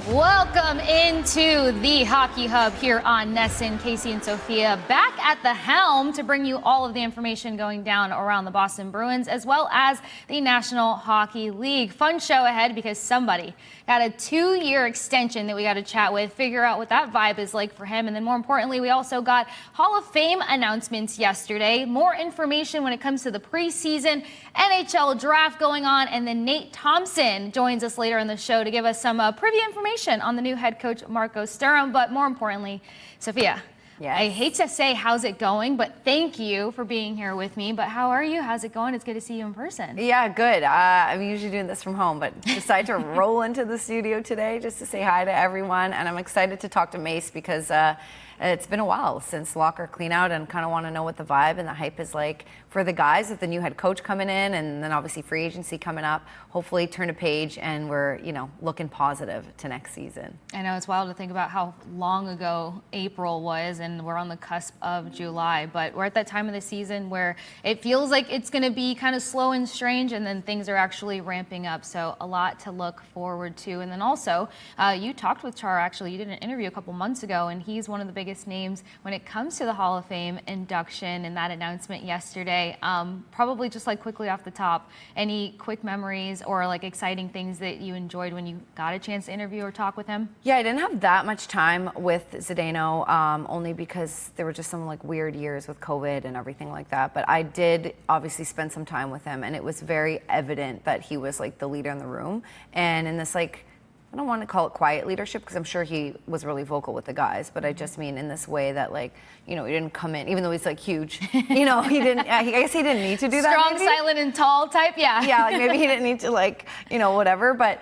Welcome into the Hockey Hub here on NESN. Kasey and Sophia back at the helm to bring you all of the information going down around the Boston Bruins as well as the National Hockey League. Fun show ahead because somebody got a 2-year extension that we got to chat with, figure out what that vibe is like for him. And then more importantly, we also got Hall of Fame announcements yesterday. More information when it comes to the preseason NHL draft going on. And then Nate Thompson joins us later in the show to give us some preview information on the new head coach, Marco Sturm. But more importantly, Sophia, yes. I hate to say how's it going, but thank you for being here with me. But how are you? How's it going? It's good to see you in person. Yeah, good. I'm usually doing this from home, but decided to roll into the studio today just to say hi to everyone. And I'm excited to talk to Mace because it's been a while since locker clean out and kind of want to know what the vibe and the hype is like for the guys with the new head coach coming in and then obviously free agency coming up. Hopefully turn a page and we're, looking positive to next season. I know it's wild to think about how long ago April was and we're on the cusp of July, but we're at that time of the season where it feels like it's going to be kind of slow and strange and then things are actually ramping up. So a lot to look forward to. And then also you talked with Chara, actually, you did an interview a couple months ago and he's one of the biggest names when it comes to the Hall of Fame induction and that announcement yesterday. Probably just like quickly off the top, any quick memories or like exciting things that you enjoyed when you got a chance to interview or talk with him? Yeah, I didn't have that much time with Zdeno, only because there were just some like weird years with COVID and everything like that. But I did obviously spend some time with him and it was very evident that he was like the leader in the room. And in this I don't want to call it quiet leadership because I'm sure he was really vocal with the guys, but I just mean in this way that he didn't come in, even though he's like huge, he didn't, I guess he didn't need to do that. Strong, maybe. Silent, and tall type, yeah. Yeah, maybe he didn't need to whatever, but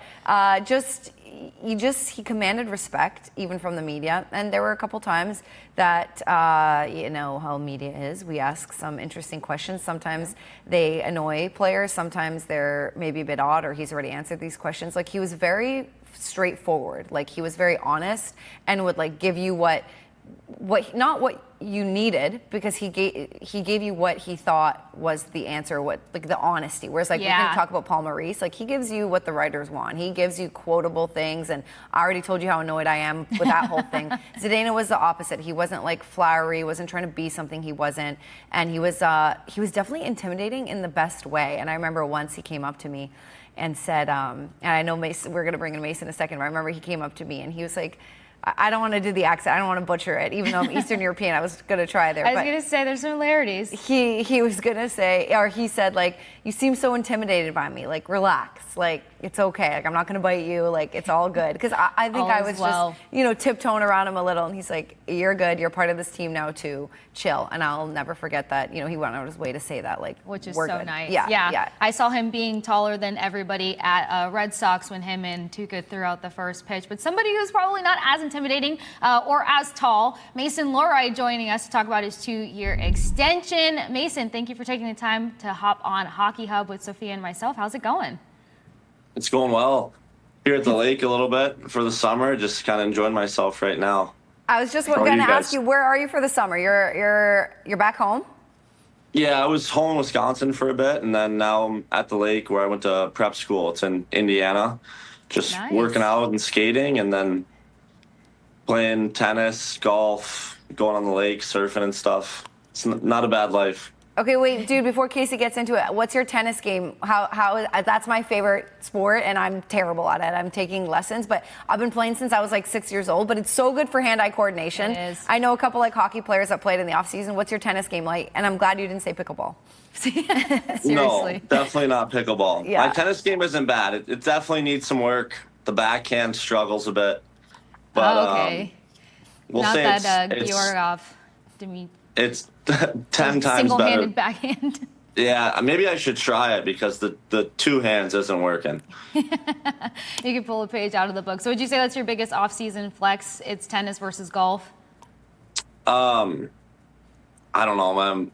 he commanded respect even from the media. And there were a couple times that, how media is, we ask some interesting questions. Sometimes they annoy players. Sometimes they're maybe a bit odd or he's already answered these questions. He was very straightforward. He was very honest and would give you what not what you needed because he gave you what he thought was the answer, the honesty. Whereas we can talk about Paul Maurice, he gives you what the writers want. He gives you quotable things, and I already told you how annoyed I am with that whole thing. Zdeno was the opposite. He wasn't flowery, wasn't trying to be something he wasn't, and he was definitely intimidating in the best way. And I remember once he came up to me and said, and I know Mason, we're going to bring in Mason in a second, but I remember he came up to me and he was like, I don't want to do the accent. I don't want to butcher it, even though I'm Eastern European. I was going to try there. I was going to say there's similarities. He was going to say, or he said, you seem so intimidated by me. Relax. It's okay. I'm not going to bite you. It's all good. Because I think I was just, tiptoeing around him a little. And he's like, you're good. You're part of this team now, too. Chill. And I'll never forget that. He went out of his way to say that. Which is we're so good. nice. Yeah. I saw him being taller than everybody at Red Sox when him and Tuukka threw out the first pitch. But somebody who's probably not as intimidating or as tall, Mason Lohrei joining us to talk about his 2-year extension. Mason, thank you for taking the time to hop on Hockey Hub with Sophia and myself. How's it going? It's going well. Here at the lake a little bit for the summer, just kind of enjoying myself right now. I was just going to ask you, where are you for the summer? You're back home? Yeah, I was home in Wisconsin for a bit, and then now I'm at the lake where I went to prep school. It's in Indiana. Just working out and skating, and then playing tennis, golf, going on the lake, surfing and stuff. It's not a bad life. Okay, wait, dude, before Kasey gets into it, what's your tennis game? How that's my favorite sport, and I'm terrible at it. I'm taking lessons, but I've been playing since I was 6 years old, but it's so good for hand-eye coordination. It is. I know a couple hockey players that played in the off-season. What's your tennis game like? And I'm glad you didn't say pickleball. Seriously. No, definitely not pickleball. Yeah. My tennis game isn't bad. It definitely needs some work. The backhand struggles a bit. But, okay. We'll not say that it's Georgov, it's 10 times better. Single-handed backhand. Yeah, maybe I should try it because the two hands isn't working. You can pull a page out of the book. So would you say that's your biggest off-season flex? It's tennis versus golf? I don't know.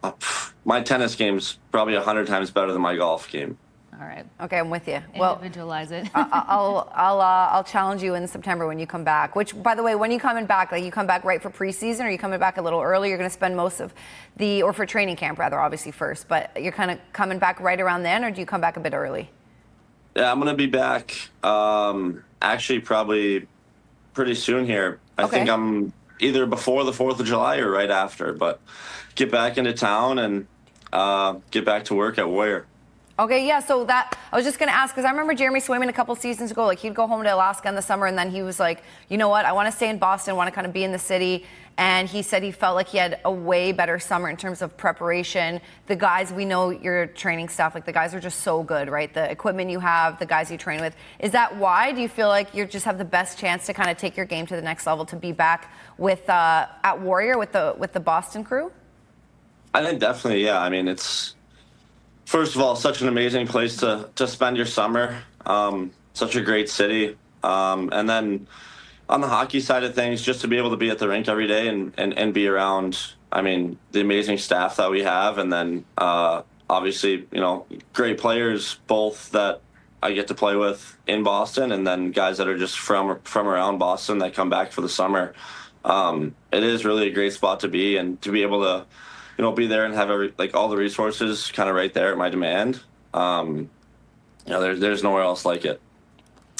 My tennis game's probably 100 times better than my golf game. All right. Okay, I'm with you. Individualize it. I'll challenge you in September when you come back. Which, by the way, when you coming back, you come back right for preseason, or are you coming back a little early? You're going to spend most of or for training camp rather, obviously first. But you're kind of coming back right around then, or do you come back a bit early? Yeah, I'm going to be back. Actually, probably pretty soon here. I Okay. think I'm either before the 4th of July or right after, but get back into town and get back to work at Warrior. Okay, yeah, so that, I was just going to ask, because I remember Jeremy Swayman a couple seasons ago, like he'd go home to Alaska in the summer, and then he was like, you know what, I want to stay in Boston, want to kind of be in the city, and he said he felt like he had a way better summer in terms of preparation. The guys, we know your training staff, like the guys are just so good, right? The equipment you have, the guys you train with. Is that why? Do you feel like you just have the best chance to kind of take your game to the next level, to be back with at Warrior with the Boston crew? I think definitely, yeah. I mean, it's, first of all, such an amazing place to spend your summer. Such a great city. And then on the hockey side of things, just to be able to be at the rink every day and be around, I mean, the amazing staff that we have. And then obviously, you know, great players, both that I get to play with in Boston, and then guys that are just from around Boston that come back for the summer. It is really a great spot to be, and to be able to, you know, be there and have all the resources kind of right there at my demand. You know, there's nowhere else like it.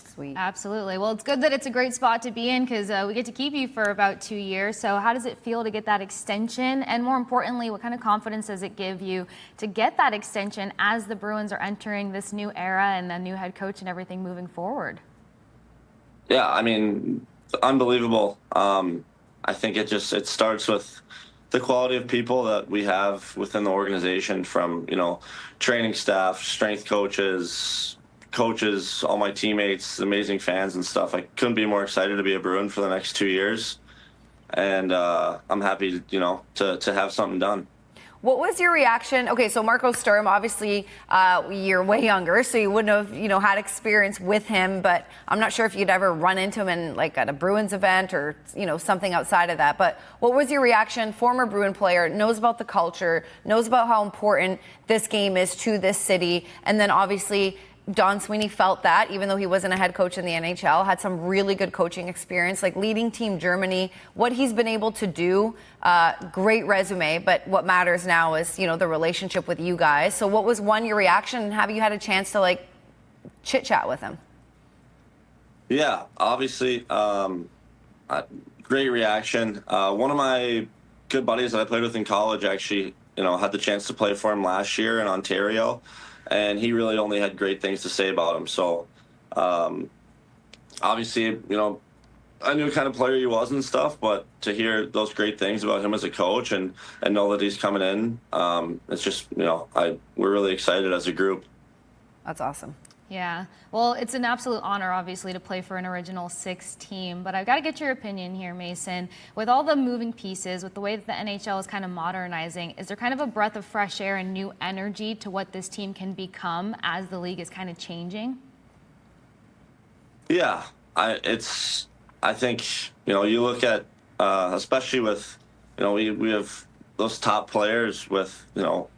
Sweet. Absolutely. Well, it's good that it's a great spot to be in, because we get to keep you for about 2 years. So how does it feel to get that extension? And more importantly, what kind of confidence does it give you to get that extension as the Bruins are entering this new era and the new head coach and everything moving forward? Yeah, I mean, unbelievable. I think it starts with the quality of people that we have within the organization, from, you know, training staff, strength coaches, all my teammates, amazing fans and stuff. I couldn't be more excited to be a Bruin for the next 2 years. And I'm happy, you know, to have something done. What was your reaction? Okay, so Marco Sturm, obviously you're way younger, so you wouldn't have, you know, had experience with him, but I'm not sure if you'd ever run into him in like at a Bruins event or, you know, something outside of that. But what was your reaction? Former Bruin player, knows about the culture, knows about how important this game is to this city, and then obviously Don Sweeney felt that, even though he wasn't a head coach in the NHL, had some really good coaching experience, like leading Team Germany, what he's been able to do, great resume, but what matters now is, you know, the relationship with you guys. So what was, your reaction, and have you had a chance to like chit-chat with him? Yeah, obviously, great reaction. One of my good buddies that I played with in college actually, you know, had the chance to play for him last year in Ontario, and he really only had great things to say about him. So, obviously, you know, I knew what kind of player he was and stuff, but to hear those great things about him as a coach and know that he's coming in, it's just, you know, we're really excited as a group. That's awesome. Yeah, well, it's an absolute honor, obviously, to play for an Original Six team, but I've got to get your opinion here, Mason. With all the moving pieces, with the way that the NHL is kind of modernizing, is there kind of a breath of fresh air and new energy to what this team can become as the league is kind of changing? Yeah, I think, you know, you look at, especially with, you know, we have those top players with, you know,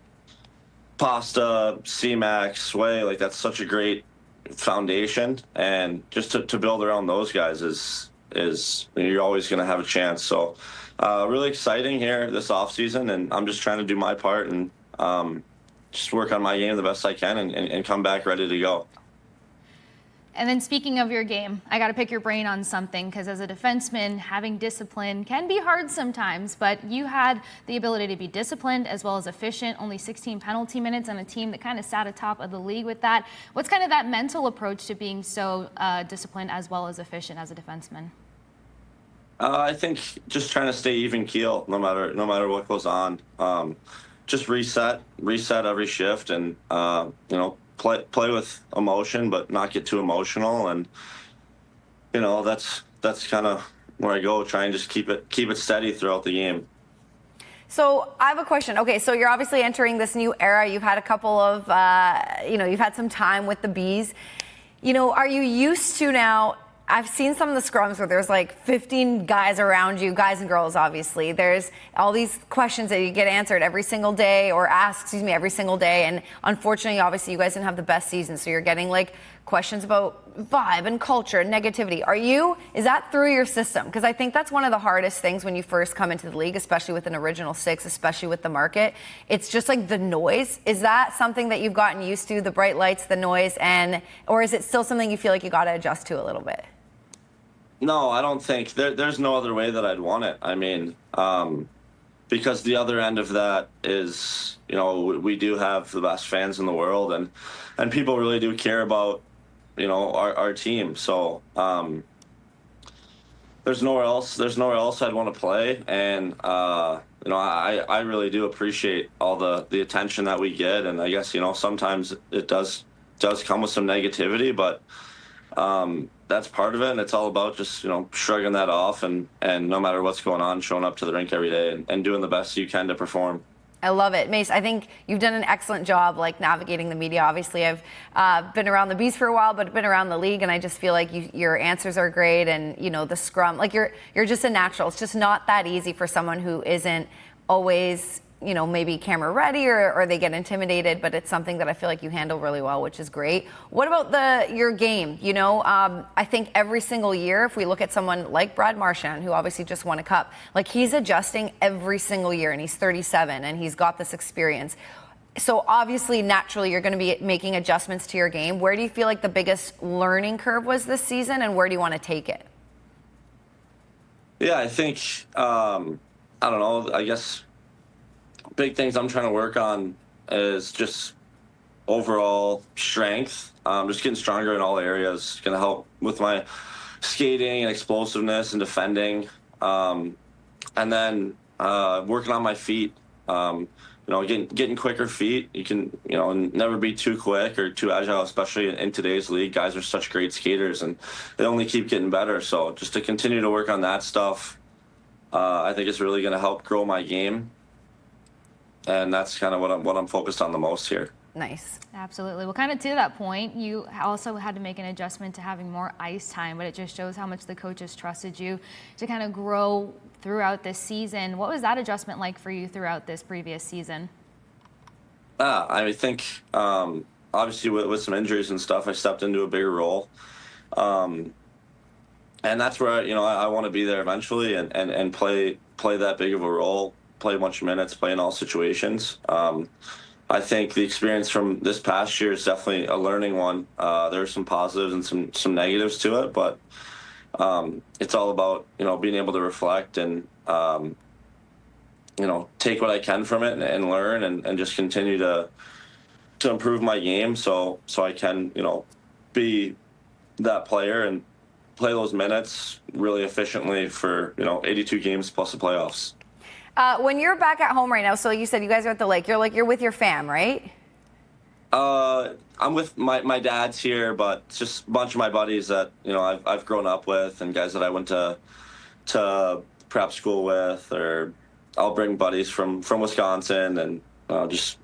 Pasta, C-Max, Sway, like that's such a great foundation, and just to build around those guys is you're always going to have a chance. So really exciting here this offseason, and I'm just trying to do my part and just work on my game the best I can and come back ready to go. And then speaking of your game, I got to pick your brain on something, because as a defenseman, having discipline can be hard sometimes, but you had the ability to be disciplined as well as efficient, only 16 penalty minutes on a team that kind of sat atop of the league with that. What's kind of that mental approach to being so disciplined as well as efficient as a defenseman? I think just trying to stay even keel no matter what goes on. Just reset every shift, and you know, play with emotion, but not get too emotional. And, you know, that's kind of where I go, try and just keep it steady throughout the game. So I have a question. Okay, so you're obviously entering this new era. You've had a couple of, you know, you've had some time with the Bees. You know, are you used to now? I've seen some of the scrums where there's like 15 guys around you, guys and girls, obviously. There's all these questions that you get answered every single day, or asked, every single day. And unfortunately, obviously, you guys didn't have the best season. So you're getting like questions about vibe and culture and negativity. Is that through your system? Because I think that's one of the hardest things when you first come into the league, especially with an Original Six, especially with the market. It's just like the noise. Is that something that you've gotten used to, the bright lights, the noise, or is it still something you feel like you got to adjust to a little bit? No, I don't think there's no other way that I'd want it. I mean, because the other end of that is, we do have the best fans in the world, and people really do care about, our team. So there's nowhere else I'd want to play, and I really do appreciate all the attention that we get, and I guess sometimes it does come with some negativity, but that's part of it, and it's all about just shrugging that off, and no matter what's going on, showing up to the rink every day and doing the best you can to perform. I love it. Mace, I think you've done an excellent job navigating the media. Obviously, I've been around the Bees for a while, but been around the league, and I just feel like your answers are great, and the scrum, you're just a natural. It's just not that easy for someone who isn't always maybe camera ready or they get intimidated, but it's something that I feel like you handle really well, which is great. What about your game? I think every single year, if we look at someone like Brad Marchand, who obviously just won a cup, he's adjusting every single year, and he's 37 and he's got this experience. So obviously, naturally, you're going to be making adjustments to your game. Where do you feel like the biggest learning curve was this season, and where do you want to take it? Yeah, I think, I don't know, I guess big things I'm trying to work on is just overall strength. Just getting stronger in all areas. Going to help with my skating and explosiveness and defending. And then working on my feet. Getting quicker feet. You can, never be too quick or too agile, especially in today's league. Guys are such great skaters, and they only keep getting better. So just to continue to work on that stuff, I think it's really going to help grow my game. And that's kind of what I'm focused on the most here. Nice. Absolutely. Well, kind of to that point, you also had to make an adjustment to having more ice time, but it just shows how much the coaches trusted you to kind of grow throughout this season. What was that adjustment like for you throughout this previous season? I think obviously with some injuries and stuff, I stepped into a bigger role. And that's where, I want to be there eventually and play that big of a role. Play a bunch of minutes, play in all situations. I think the experience from this past year is definitely a learning one. There are some positives and some negatives to it, but it's all about being able to reflect and take what I can from it and learn and just continue to improve my game so I can be that player and play those minutes really efficiently for 82 games plus the playoffs. When you're back at home right now, so you said you guys are at the lake. You're with your fam, right? I'm with my dad's here, but it's just a bunch of my buddies that I've grown up with, and guys that I went to prep school with, or I'll bring buddies from Wisconsin, and just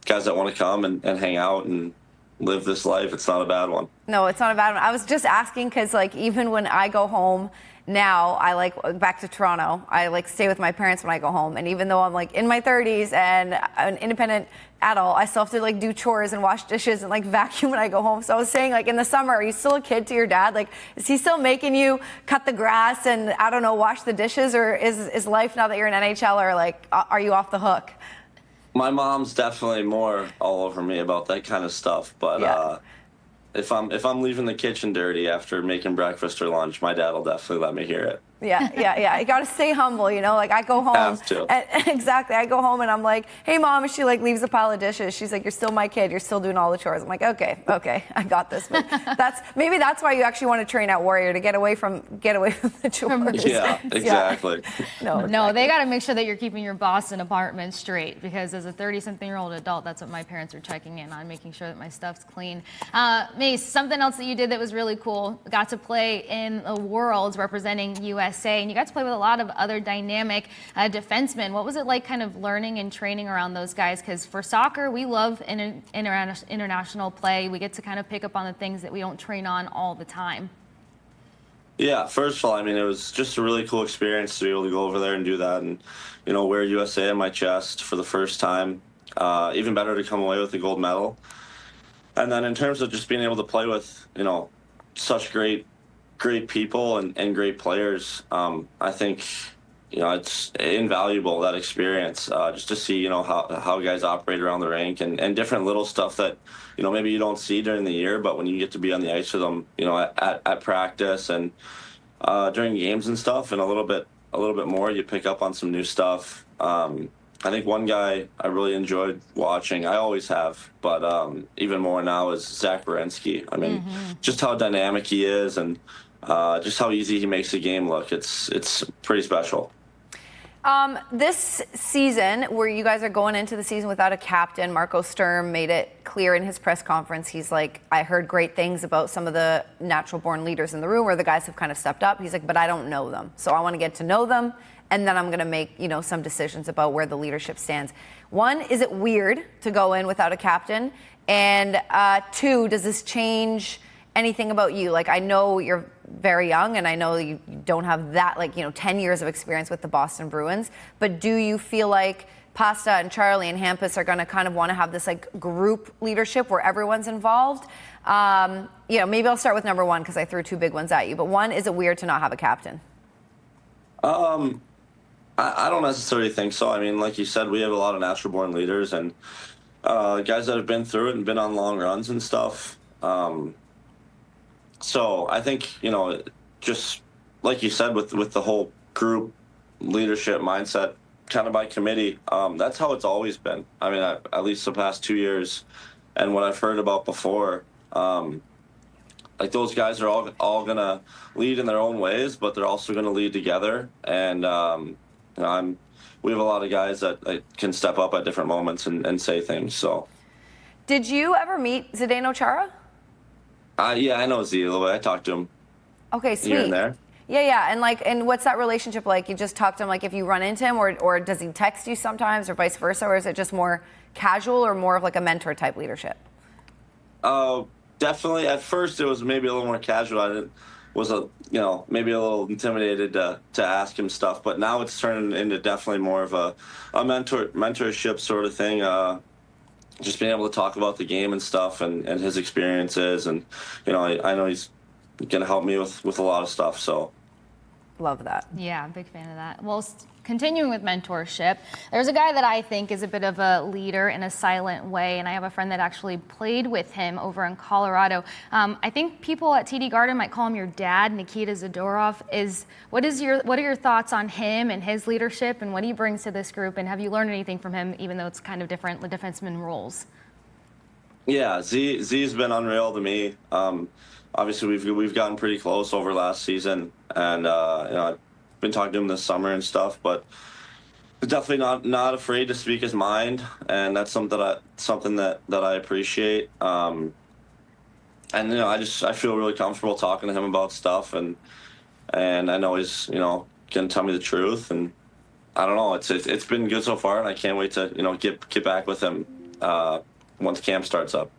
guys that want to come and hang out and live this life. It's not a bad one. No, it's not a bad one. I was just asking because even when I go home. Now I back to Toronto. I stay with my parents when I go home, and even though I'm in my 30s and an independent adult, I still have to do chores and wash dishes and vacuum when I go home. So I was saying in the summer, are you still a kid to your dad? Is he still making you cut the grass and I don't know, wash the dishes, or is life now that you're an NHLer are you off the hook? My mom's definitely more all over me about that kind of stuff, but yeah. If I'm leaving the kitchen dirty after making breakfast or lunch, my dad will definitely let me hear it. Yeah. You got to stay humble, I go home. Have to. And exactly. I go home and I'm like, hey, Mom, and she leaves a pile of dishes. She's like, you're still my kid. You're still doing all the chores. I'm like, okay, I got this. But maybe that's why you actually want to train at Warrior, to get away from the chores. Yeah, exactly. No, they got to make sure that you're keeping your Boston apartment straight, because as a 30-something-year-old adult, that's what my parents are checking in on, making sure that my stuff's clean. Mace, something else that you did that was really cool, got to play in the Worlds representing USA, and you got to play with a lot of other dynamic defensemen. What was it like kind of learning and training around those guys? Because for soccer, we love international play. We get to kind of pick up on the things that we don't train on all the time. Yeah, first of all, it was just a really cool experience to be able to go over there and do that and, wear USA on my chest for the first time. Even better to come away with the gold medal. And then in terms of just being able to play with, such great people and great players, I think, it's invaluable, that experience, just to see, how guys operate around the rink and different little stuff that, maybe you don't see during the year, but when you get to be on the ice with them, at practice and during games and stuff, and a little bit more, you pick up on some new stuff. I think one guy I really enjoyed watching, I always have, but even more now, is Zach Werenski. I mean, just how dynamic he is, and just how easy he makes the game look. It's pretty special. This season, where you guys are going into the season without a captain, Marco Sturm made it clear in his press conference. He's like, I heard great things about some of the natural-born leaders in the room, where the guys have kind of stepped up. He's like, but I don't know them. So I want to get to know them, and then I'm going to make, some decisions about where the leadership stands. One, is it weird to go in without a captain? And two, does this change anything about you? Like, I know you're very young, and I know you don't have that, 10 years of experience with the Boston Bruins, but do you feel like Pasta and Charlie and Hampus are going to kind of want to have this group leadership where everyone's involved? Maybe I'll start with number one, because I threw two big ones at you, but one, is it weird to not have a captain? I don't necessarily think so. I mean, like you said, we have a lot of natural-born leaders, and guys that have been through it and been on long runs and stuff. So I think, just like you said, with the whole group leadership mindset, kind of by committee, that's how it's always been. I mean, at least the past 2 years, and what I've heard about before, those guys are all going to lead in their own ways, but they're also going to lead together. And, we have a lot of guys that can step up at different moments and say things. So, did you ever meet Zdeno Chara? Yeah, I know Z a little bit. I talked to him. Okay, sweet. Here and there. Yeah. And what's that relationship like? You just talk to him if you run into him, or does he text you sometimes, or vice versa, or is it just more casual, or more of a mentor type leadership? Definitely. At first, it was maybe a little more casual. Maybe a little intimidated to ask him stuff, but now it's turning into definitely more of a mentorship sort of thing. Just being able to talk about the game and stuff, and his experiences, and I know he's gonna help me with a lot of stuff. So love that. Yeah, big fan of that. Well, continuing with mentorship, there's a guy that I think is a bit of a leader in a silent way, and I have a friend that actually played with him over in Colorado. I think people at TD Garden might call him your dad, Nikita Zadorov. What are your thoughts on him and his leadership, and what he brings to this group, and have you learned anything from him, even though it's kind of different defenseman roles? Yeah, Z's been unreal to me. Obviously, we've gotten pretty close over last season, and I've been talking to him this summer and stuff, but definitely not afraid to speak his mind, and that's something that I appreciate. And I feel really comfortable talking to him about stuff, and I know he's gonna tell me the truth, and I don't know, it's been good so far, and I can't wait to get back with him once camp starts up.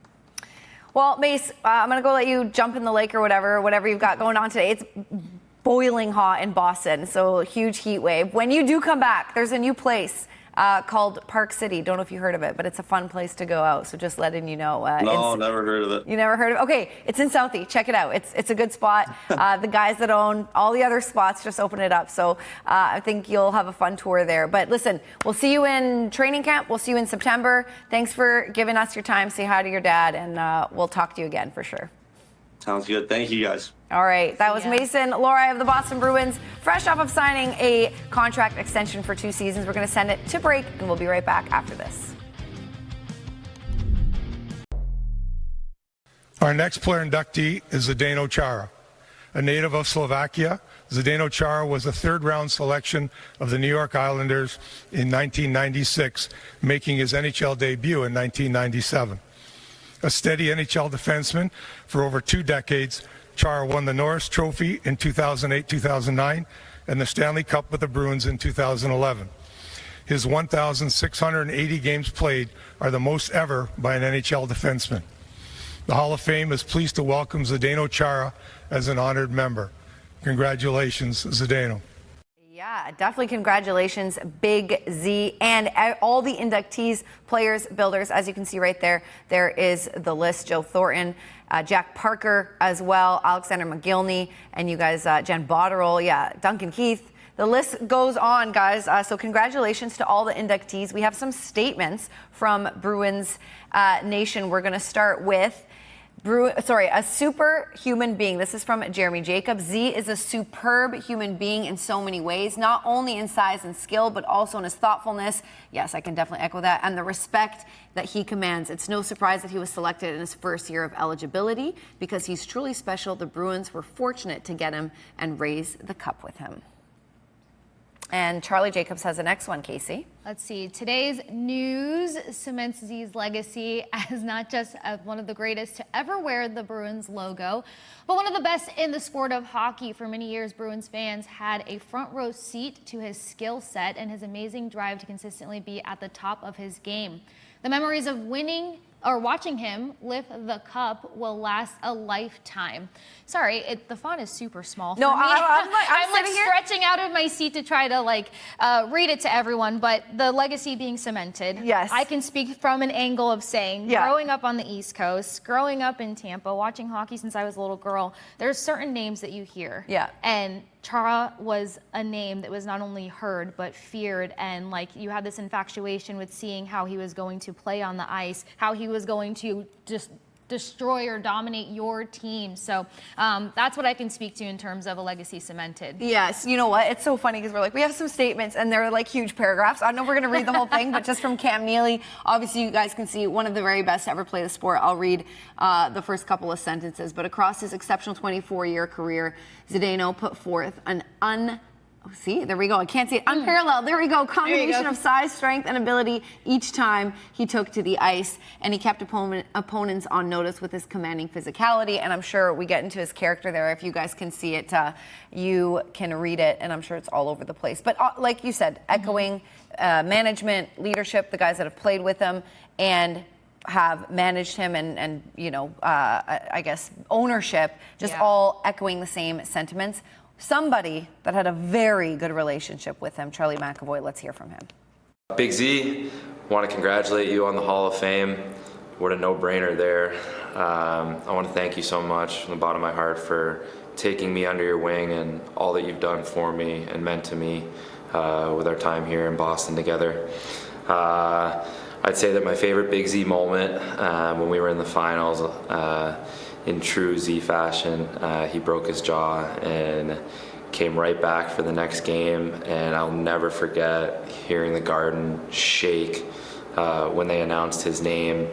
Well, Mace, I'm going to go let you jump in the lake or whatever you've got going on today. It's boiling hot in Boston, so a huge heat wave. When you do come back, there's a new place called Park City. Don't know if you heard of it, but it's a fun place to go out, so just letting you know. No, never heard of it. You never heard of it? Okay, it's in Southie. Check it out. It's a good spot. The guys that own all the other spots just open it up, so I think you'll have a fun tour there. But listen, we'll see you in training camp. We'll see you in September. Thanks for giving us your time. Say hi to your dad, and we'll talk to you again for sure. Sounds good. Thank you, guys. All right. That was Mason Lohrei of the Boston Bruins, fresh off of signing a contract extension for 2 seasons. We're going to send it to break, and we'll be right back after this. Our next player inductee is Zdeno Chara. A native of Slovakia, Zdeno Chara was a third-round selection of the New York Islanders in 1996, making his NHL debut in 1997. A steady NHL defenseman for over 2 decades, Chara won the Norris Trophy in 2008-2009 and the Stanley Cup with the Bruins in 2011. His 1,680 games played are the most ever by an NHL defenseman. The Hall of Fame is pleased to welcome Zdeno Chara as an honored member. Congratulations, Zdeno. Yeah, definitely congratulations, Big Z, and all the inductees, players, builders. As you can see right there, there is the list. Joe Thornton, Jack Parker as well, Alexander McGillney, and you guys, Jen Botterill, Duncan Keith. The list goes on, guys. So congratulations to all the inductees. We have some statements from Bruins Nation. We're going to start with a superhuman being. This is from Jeremy Jacobs. Z is a superb human being in so many ways, not only in size and skill, but also in his thoughtfulness. Yes, I can definitely echo that. And the respect that he commands. It's no surprise that he was selected in his first year of eligibility because he's truly special. The Bruins were fortunate to get him and raise the cup with him. And Charlie Jacobs has the next one, Kasey. Let's see. Today's news cements Z's legacy as not just one of the greatest to ever wear the Bruins logo, but one of the best in the sport of hockey. For many years, Bruins fans had a front row seat to his skill set and his amazing drive to consistently be at the top of his game. The memories of winning or watching him lift the cup will last a lifetime. Sorry, the font is super small for me. I'm like stretching out of my seat to try to read it to everyone, but the legacy being cemented. Yes. I can speak from an angle of saying, growing up on the East Coast, growing up in Tampa, watching hockey since I was a little girl, there's certain names that you hear. Yeah. And Chara was a name that was not only heard but feared, and you had this infatuation with seeing how he was going to play on the ice, how he was going to just destroy or dominate your team. So that's what I can speak to in terms of a legacy cemented. Yes, you know what? It's so funny because we have some statements and they're huge paragraphs. I don't know if we're going to read the whole thing, but just from Cam Neely, obviously you guys can see one of the very best to ever play the sport. I'll read the first couple of sentences. But across his exceptional 24-year career, Zdeno put forth an there we go. I can't see it. Unparalleled. There we go. Combination of size, strength, and ability each time he took to the ice. And he kept opponents on notice with his commanding physicality. And I'm sure we get into his character there. If you guys can see it, you can read it. And I'm sure it's all over the place. But like you said, echoing management, leadership, the guys that have played with him and have managed him and I guess ownership, just all echoing the same sentiments. Somebody that had a very good relationship with him, Charlie McAvoy. Let's hear from him. Big Z, want to congratulate you on the Hall of Fame. What a no-brainer there. I want to thank you so much from the bottom of my heart for taking me under your wing and all that you've done for me and meant to me with our time here in Boston together. I'd say that my favorite Big Z moment when we were in the finals, in true Z fashion, he broke his jaw and came right back for the next game. And I'll never forget hearing the Garden shake when they announced his name.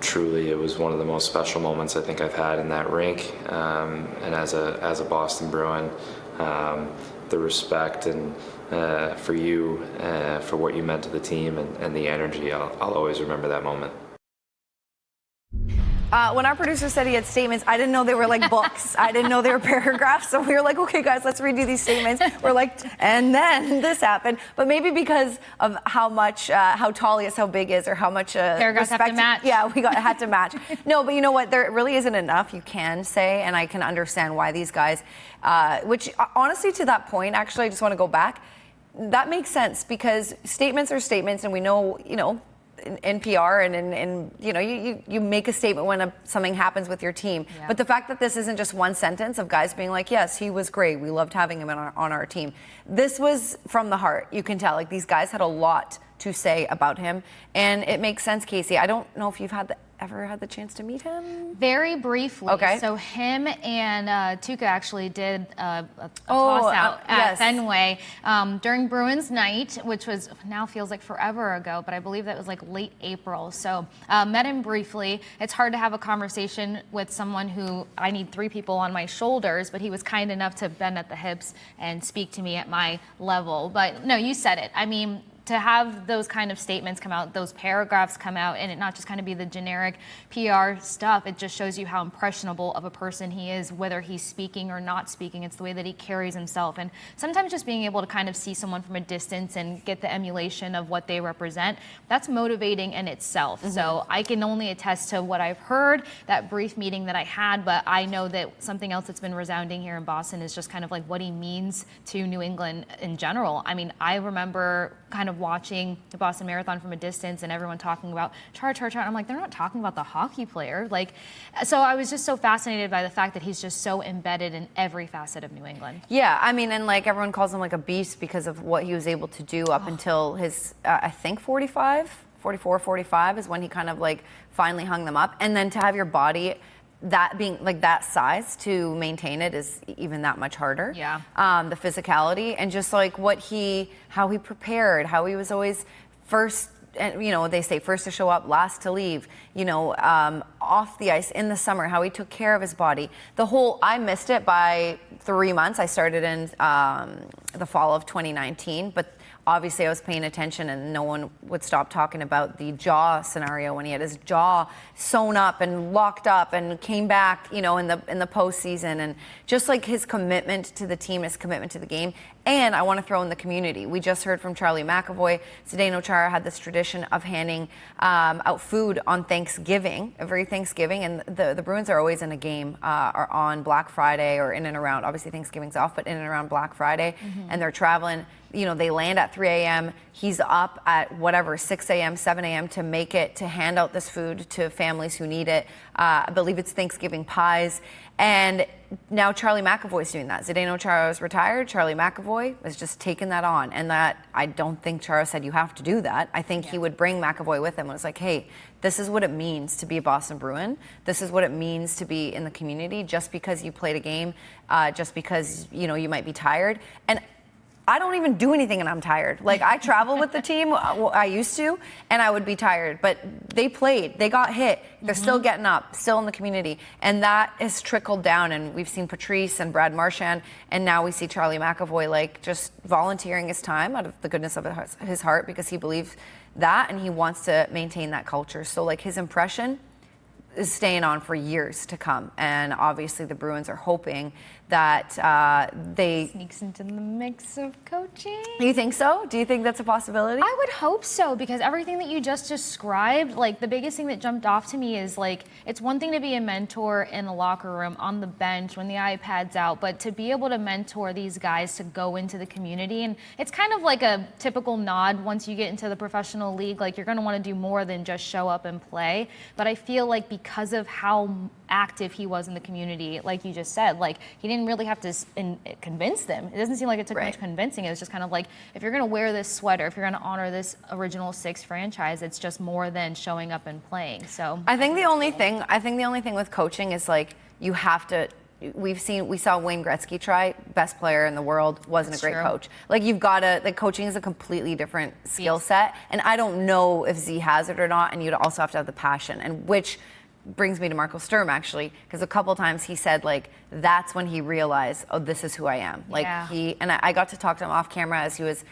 Truly, it was one of the most special moments I think I've had in that rink. And as a Boston Bruin, the respect and for you, for what you meant to the team and the energy, I'll always remember that moment. When our producer said he had statements, I didn't know they were books. I didn't know they were paragraphs. So we were like, okay, guys, let's redo these statements. We're like, and then this happened. But maybe because of how tall he is, how big he is, or how much paragraphs have to match. Yeah, had to match. No, but you know what? There really isn't enough you can say, and I can understand why these guys, which honestly, to that point, actually, I just want to go back. That makes sense because statements are statements, and we know, in PR and you make a statement when something happens with your team. Yeah. But the fact that this isn't just one sentence of guys being like, yes, he was great. We loved having him on our team. This was from the heart. You can tell these guys had a lot to say about him. And it makes sense, Kasey. I don't know if you've ever had the chance to meet him? Very briefly. Okay. So him and Tuukka actually did a toss out at Fenway during Bruins night, which was now feels like forever ago, but I believe that was late April. So met him briefly. It's hard to have a conversation with someone who I need 3 people on my shoulders, but he was kind enough to bend at the hips and speak to me at my level. But no, you said it. I mean, to have those kind of statements come out, those paragraphs come out, and it not just kind of be the generic PR stuff, it just shows you how impressionable of a person he is, whether he's speaking or not speaking. It's the way that he carries himself. And sometimes just being able to kind of see someone from a distance and get the emulation of what they represent, that's motivating in itself. Mm-hmm. So I can only attest to what I've heard, that brief meeting that I had, but I know that something else that's been resounding here in Boston is just kind of what he means to New England in general. I mean, I remember kind of watching the Boston Marathon from a distance and everyone talking about Chara. I'm like, they're not talking about the hockey player. So I was just so fascinated by the fact that he's just so embedded in every facet of New England. Yeah, I mean, and everyone calls him a beast because of what he was able to do up until his, I think 45 44, 45 is when he kind of like finally hung them up. And then to have your body that being like that size to maintain it is even that much harder. Yeah. The physicality and just like how he prepared, how he was always first. And, you know, they say first to show up, last to leave, you know, off the ice in the summer, how he took care of his body. I missed it by 3 months. I started in the fall of 2019, but obviously I was paying attention and no one would stop talking about the jaw scenario when he had his jaw sewn up and locked up and came back, you know, in the postseason, and just like his commitment to the team, his commitment to the game. And I want to throw in the community. We just heard from Charlie McAvoy. Zdeno Chara had this tradition of handing out food on Thanksgiving, every Thanksgiving, and the Bruins are always in a game or on Black Friday or in and around. Obviously Thanksgiving's off, but in and around Black Friday, and they're traveling. You know, they land at 3 a.m. He's up at whatever, 6 a.m., 7 a.m. to make it, to hand out this food to families who need it. I believe it's Thanksgiving pies. And now Charlie McAvoy's doing that. Zdeno Chara is retired. Charlie McAvoy has just taken that on. And that, I don't think Chara said you have to do that. I think he would bring McAvoy with him and was like, hey, this is what it means to be a Boston Bruin. This is what it means to be in the community. Just because you played a game, just because, you know, you might be tired. And I don't even do anything and I'm tired. Like, I travel with the team, I used to, and I would be tired. But they played, they got hit, they're still getting up, still in the community. And that has trickled down, and we've seen Patrice and Brad Marchand, and now we see Charlie McAvoy, like, just volunteering his time out of the goodness of his heart because he believes that and he wants to maintain that culture. So, like, his impression is staying on for years to come. And obviously the Bruins are hoping that they sneaks into the mix of coaching. You think so? Do you think that's a possibility? I would hope so, because everything that you just described, like, the biggest thing that jumped off to me is, like, it's one thing to be a mentor in the locker room, on the bench, when the iPad's out, but to be able to mentor these guys to go into the community. And it's kind of like a typical nod once you get into the professional league, like, you're going to want to do more than just show up and play. But I feel like because of how active he was in the community, like you just said, like, he didn't really have to convince them. It doesn't seem like it took much convincing. It was just kind of like, if you're going to wear this sweater, if you're going to honor this original 6 franchise, it's just more than showing up and playing. So I think the only thing with coaching is, like, you have to. We saw Wayne Gretzky try, best player in the world, wasn't a great coach. Like, you've got to, like, coaching is a completely different skill set, and I don't know if Z has it or not. And you'd also have to have the passion, and which brings me to Marco Sturm, actually, because a couple times he said, like, that's when he realized, oh, this is who I am. Like, I got to talk to him off camera as he was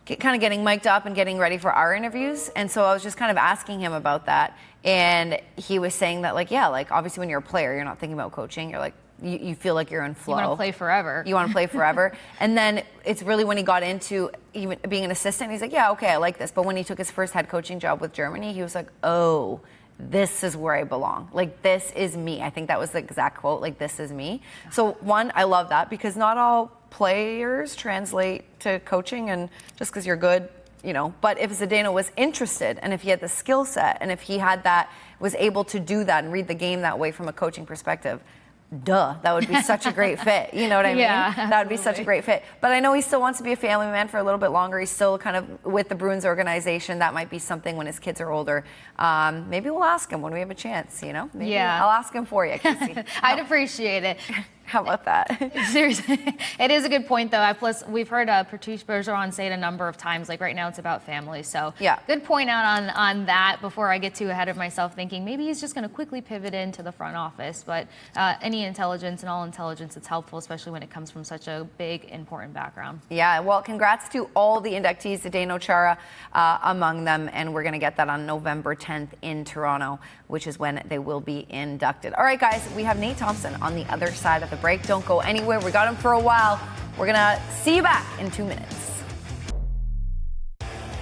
kind of getting mic'd up and getting ready for our interviews. And so I was just kind of asking him about that. And he was saying that, like, yeah, like, obviously when you're a player, you're not thinking about coaching. You're like, you feel like you're in flow. You want to play forever. You want to play forever. And then it's really when he got into even being an assistant, he's like, yeah, okay, I like this. But when he took his first head coaching job with Germany, he was like, oh, this is where I belong. Like, this is me. I think that was the exact quote, like, this is me. So, one, I love that, because not all players translate to coaching, and just because you're good, you know. But if Zdeno was interested, and if he had the skill set, and if he had that, was able to do that and read the game that way from a coaching perspective, that would be such a great fit. You know what I mean? Yeah, that would be such a great fit. But I know he still wants to be a family man for a little bit longer. He's still kind of with the Bruins organization. That might be something when his kids are older. Maybe we'll ask him when we have a chance, you know? Maybe I'll ask him for you, Kasey. I'd appreciate it. How about that? Seriously, it is a good point, though. Plus, we've heard Patrice Bergeron say it a number of times, like, right now it's about family. So good point out on that before I get too ahead of myself thinking maybe he's just going to quickly pivot into the front office. But any intelligence and all intelligence, it's helpful, especially when it comes from such a big, important background. Yeah, well, congrats to all the inductees, Zdeno Chara among them. And we're going to get that on November 10th in Toronto, which is when they will be inducted. All right, guys, we have Nate Thompson on the other side of the break. Don't go anywhere. We got him for a while. We're going to see you back in 2 minutes.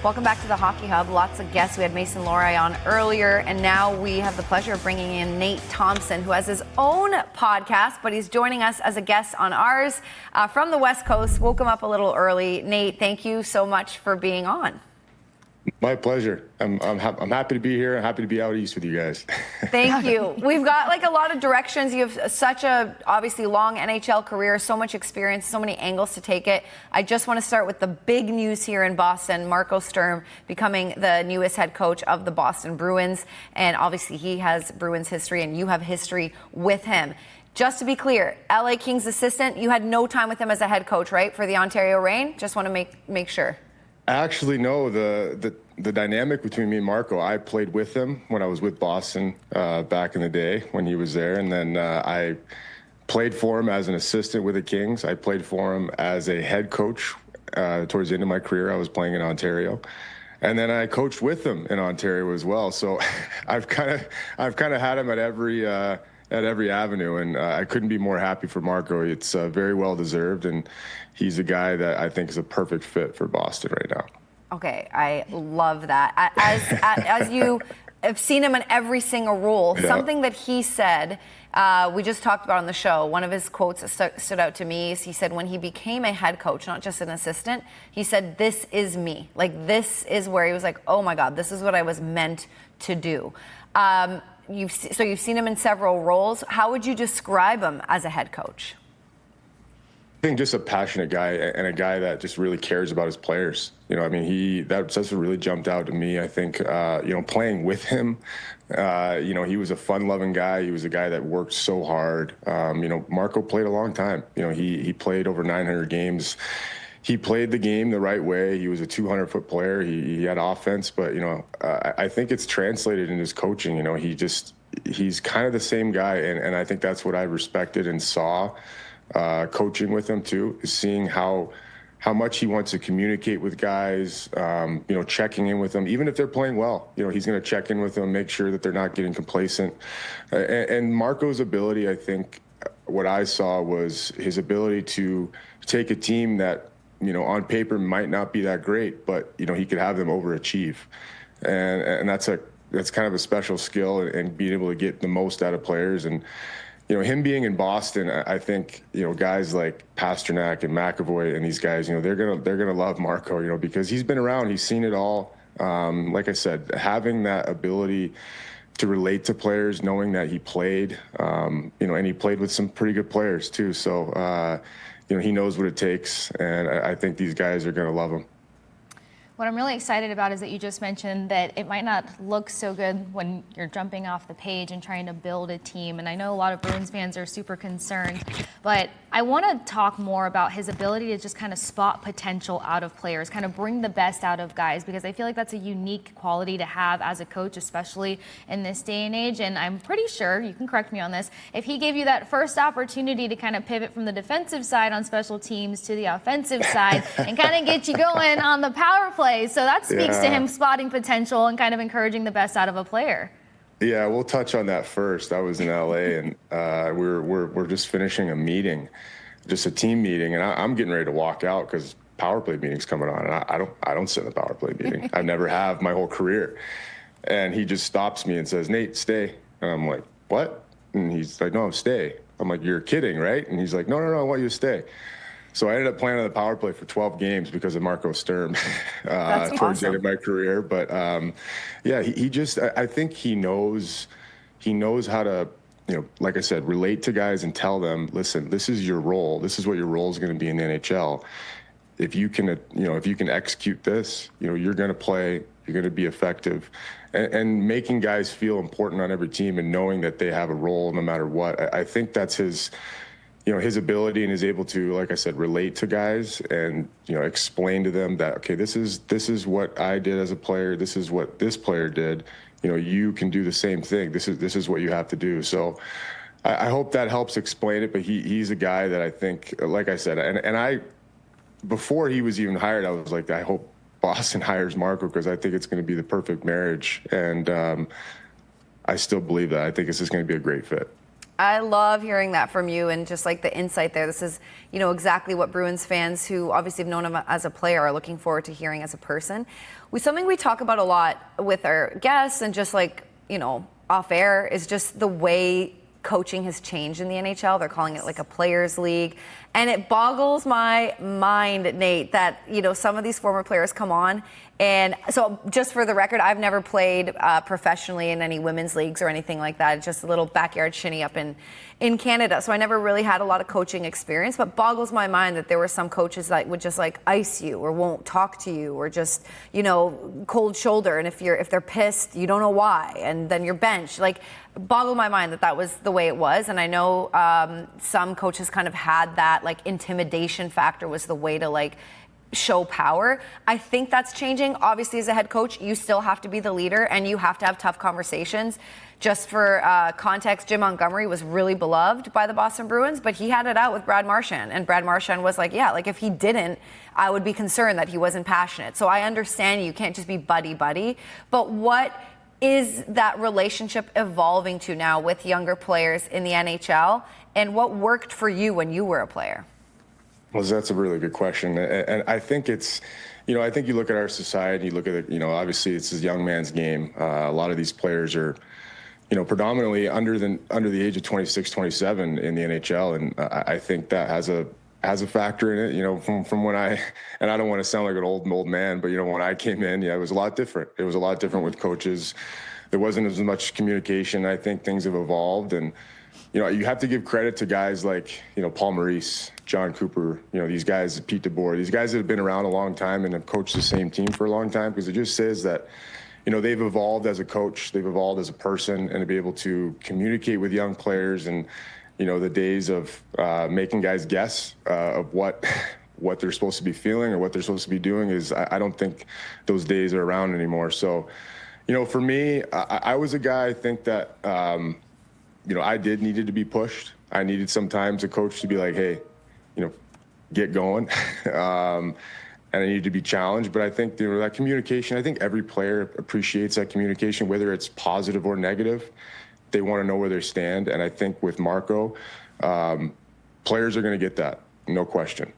Welcome back to the Hockey Hub. Lots of guests. We had Mason Lohrei on earlier, and now we have the pleasure of bringing in Nate Thompson, who has his own podcast, but he's joining us as a guest on ours from the West Coast. Woke him up a little early. Nate, thank you so much for being on. My pleasure. I'm happy to be here. I'm happy to be out east with you guys. Thank you. We've got like a lot of directions. You have such a obviously long NHL career, so much experience, so many angles to take it. I just want to start with the big news here in Boston. Marco Sturm becoming the newest head coach of the Boston Bruins. And obviously he has Bruins history and you have history with him. Just to be clear, LA Kings assistant, you had no time with him as a head coach, right? For the Ontario Reign? Just want to make sure. Actually, no. The dynamic between me and Marco, I played with him when I was with Boston back in the day when he was there. And then I played for him as an assistant with the Kings. I played for him as a head coach towards the end of my career. I was playing in Ontario. And then I coached with him in Ontario as well. So I've kind of had him at every avenue, and I couldn't be more happy for Marco. It's very well deserved, and he's a guy that I think is a perfect fit for Boston right now. Okay, I love that. As you have seen him in every single role, something that he said, we just talked about on the show, one of his quotes that stood out to me is he said when he became a head coach, not just an assistant, he said, "This is me." Like, this is where he was like, oh my God, this is what I was meant to do. You've seen him in several roles. How would you describe him as a head coach? I think just a passionate guy and a guy that just really cares about his players. You know, I mean, that's what really jumped out to me. I think, playing with him, he was a fun-loving guy. He was a guy that worked so hard. Marco played a long time. He played over 900 games. He played the game the right way. He was a 200-foot player. He had offense, but, I think it's translated in his coaching. He's kind of the same guy, and I think that's what I respected and saw coaching with him too, is seeing how much he wants to communicate with guys, checking in with them, even if they're playing well. He's going to check in with them, make sure that they're not getting complacent. And Marco's ability, I think, what I saw was his ability to take a team that, on paper might not be that great, but, he could have them overachieve. And that's kind of a special skill, and being able to get the most out of players. And, him being in Boston, I think, guys like Pasternak and McAvoy and these guys, they're gonna love Marco, because he's been around, he's seen it all. Like I said, having that ability to relate to players, knowing that he played, and he played with some pretty good players too. So, he knows what it takes, and I think these guys are gonna love him. What I'm really excited about is that you just mentioned that it might not look so good when you're jumping off the page and trying to build a team. And I know a lot of Bruins fans are super concerned, but I want to talk more about his ability to just kind of spot potential out of players, kind of bring the best out of guys, because I feel like that's a unique quality to have as a coach, especially in this day and age. And I'm pretty sure, you can correct me on this, if he gave you that first opportunity to kind of pivot from the defensive side on special teams to the offensive side and kind of get you going on the power play. So that speaks to him spotting potential and kind of encouraging the best out of a player. Yeah, we'll touch on that first. I was in LA, and we're just finishing a meeting, just a team meeting, and I'm getting ready to walk out because power play meeting's coming on, and I don't sit in the power play meeting. I never have my whole career. And he just stops me and says, "Nate, stay." And I'm like, "What?" And he's like, "No, stay." I'm like, "You're kidding, right?" And he's like, "No, I want you to stay." So I ended up playing on the power play for 12 games because of Marco Sturm towards the end of my career. But he just, I think he knows how to, like I said, relate to guys and tell them, listen, this is your role. This is what your role is going to be in the NHL. If you can, if you can execute this, you're going to play, you're going to be effective, and making guys feel important on every team and knowing that they have a role no matter what. I think that's his ability, and is able to, like I said, relate to guys and, explain to them that, okay, this is what I did as a player. This is what this player did. You can do the same thing. This is what you have to do. So I hope that helps explain it, but he's a guy that I think, like I said, and I, before he was even hired, I was like, I hope Boston hires Marco, because I think it's going to be the perfect marriage. And I still believe that. I think it's just going to be a great fit. I love hearing that from you, and just like the insight there. This is, exactly what Bruins fans who obviously have known him as a player are looking forward to hearing as a person. Something we talk about a lot with our guests and just like, off air is just the way coaching has changed in the NHL. They're calling it like a players' league. And it boggles my mind, Nate, that, some of these former players come on And so just for the record, I've never played professionally in any women's leagues or anything like that. It's just a little backyard shinny up in Canada. So I never really had a lot of coaching experience, but boggles my mind that there were some coaches that would just like ice you or won't talk to you or just, you know, cold shoulder. And if they're pissed, you don't know why. And then you're benched. Like, boggled my mind that that was the way it was. And I know some coaches kind of had that like intimidation factor was the way to like show power. I think that's changing. Obviously, as a head coach, you still have to be the leader and you have to have tough conversations. Just for context, Jim Montgomery was really beloved by the Boston Bruins, but he had it out with Brad Marchand. And Brad Marchand was like, yeah, like if he didn't, I would be concerned that he wasn't passionate. So I understand you can't just be buddy-buddy. But what is that relationship evolving to now with younger players in the NHL? And what worked for you when you were a player? Well, that's a really good question. And I think it's, you know, I think you look at our society, you look at it, you know, obviously it's a young man's game. A lot of these players are, you know, predominantly under the age of 26, 27 in the NHL. And I think that has a factor in it, you know, from when and I don't want to sound like an old man, but, you know, when I came in, yeah, it was a lot different. It was a lot different with coaches. There wasn't as much communication. I think things have evolved. And, you know, you have to give credit to guys like, you know, Paul Maurice, John Cooper, you know, these guys, Pete DeBoer, these guys that have been around a long time and have coached the same team for a long time, because it just says that, you know, they've evolved as a coach, they've evolved as a person, and to be able to communicate with young players and, you know, the days of making guys guess of what they're supposed to be feeling or what they're supposed to be doing is, I don't think those days are around anymore. So, you know, for me, I was a guy, I think that, you know, I needed to be pushed. I needed sometimes a coach to be like, hey, you know, get going. And I needed to be challenged. But I think, you know, that communication, I think every player appreciates that communication, whether it's positive or negative. They want to know where they stand. And I think with Marco, players are going to get that, no question.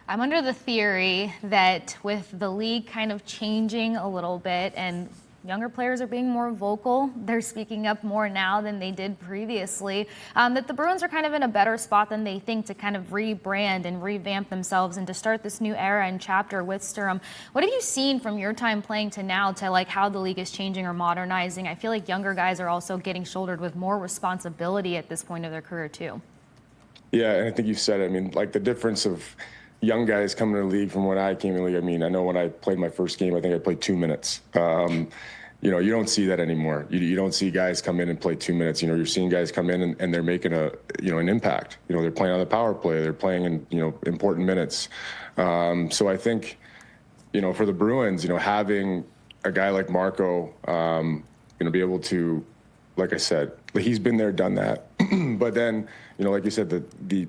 I'm under the theory that with the league kind of changing a little bit and younger players are being more vocal, they're speaking up more now than they did previously, that the Bruins are kind of in a better spot than they think to kind of rebrand and revamp themselves and to start this new era and chapter with Sturm. What have you seen from your time playing to now to like how the league is changing or modernizing? I feel like younger guys are also getting shouldered with more responsibility at this point of their career too. Yeah, and I think you said it. I mean, like the difference of young guys coming to the league from when I came in the league. I mean, I know when I played my first game, I think I played 2 minutes. You know, you don't see that anymore. You don't see guys come in and play 2 minutes. You know, you're seeing guys come in and they're making an impact. You know, they're playing on the power play. They're playing in, you know, important minutes. So I think, you know, for the Bruins, you know, having a guy like Marco, you know, be able to, like I said, he's been there, done that. But then, you know, like you said, the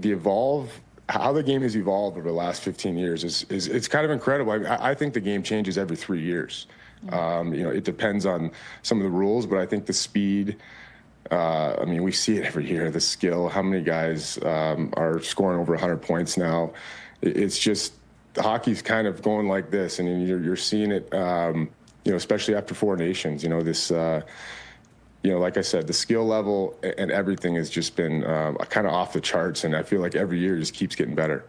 evolve, how the game has evolved over the last 15 years is it's kind of incredible. I think the game changes every 3 years. You know, it depends on some of the rules, but I think the speed, I mean, we see it every year, the skill, how many guys are scoring over 100 points now. It's just, hockey's kind of going like this, and you're seeing it, you know, especially after Four Nations, you know, this, you know, like I said, the skill level and everything has just been kind of off the charts, and I feel like every year just keeps getting better.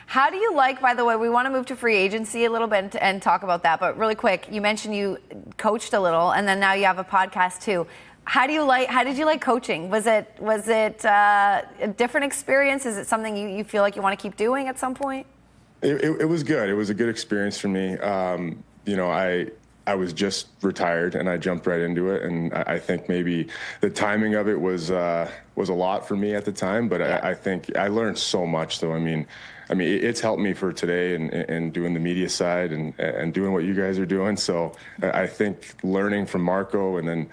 How do you like, by the way, we want to move to free agency a little bit and talk about that, but really quick, you mentioned you coached a little, and then now you have a podcast too. How did you like coaching? Was it a different experience? Is it something you feel like you want to keep doing at some point? It was good. It was a good experience for me. You know, I was just retired and I jumped right into it, and I think maybe the timing of it was a lot for me at the time, but yeah. I think I learned so much though. I mean, it's helped me for today and doing the media side and doing what you guys are doing. So I think learning from Marco, and then,